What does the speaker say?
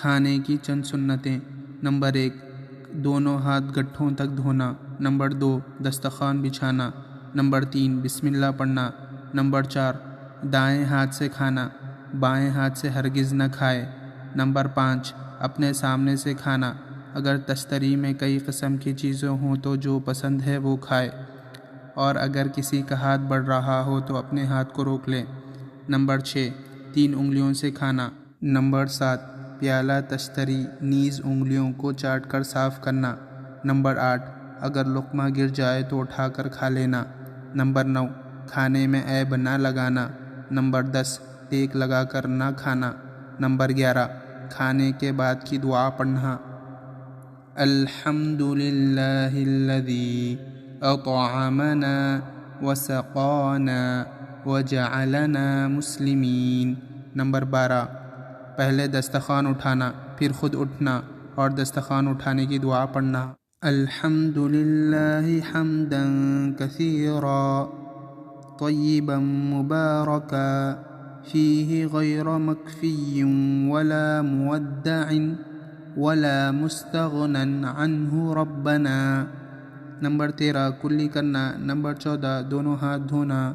کھانے کی چند سنتیں۔ نمبر 1، دونوں ہاتھ گٹھوں تک دھونا۔ نمبر 2، دسترخوان بچھانا۔ نمبر 3، بسم اللہ پڑھنا۔ نمبر 4، دائیں ہاتھ سے کھانا، بائیں ہاتھ سے ہرگز نہ کھائے۔ نمبر 5، اپنے سامنے سے کھانا، اگر تشتری میں کئی قسم کی چیزیں ہوں تو جو پسند ہے وہ کھائے، اور اگر کسی کا ہاتھ بڑھ رہا ہو تو اپنے ہاتھ کو روک لے۔ نمبر 6، 3 انگلیوں سے کھانا۔ نمبر 7، پیالہ تشتری نیز انگلیوں کو چاٹ کر صاف کرنا۔ نمبر 8، اگر لقمہ گر جائے تو اٹھا کر کھا لینا۔ نمبر 9، کھانے میں عیب نہ لگانا۔ نمبر 10، ٹیک لگا کر نہ کھانا۔ نمبر 11، کھانے کے بعد کی دعا پڑھنا۔ الحمد للہ الذی اطعمنا وسقانا وجعلنا مسلمین۔ نمبر 12، پہلے دسترخوان اٹھانا، پھر خود اٹھنا اور دسترخوان اٹھانے کی دعا پڑھنا۔ الحمد للہ حمدا کثیرا طیبا مبارکا فیہ غیر مکفی ولا مودع ولا مستغنی عنہ ربنا۔ نمبر 13، کلی کرنا۔ نمبر 14، دونوں ہاتھ دھونا۔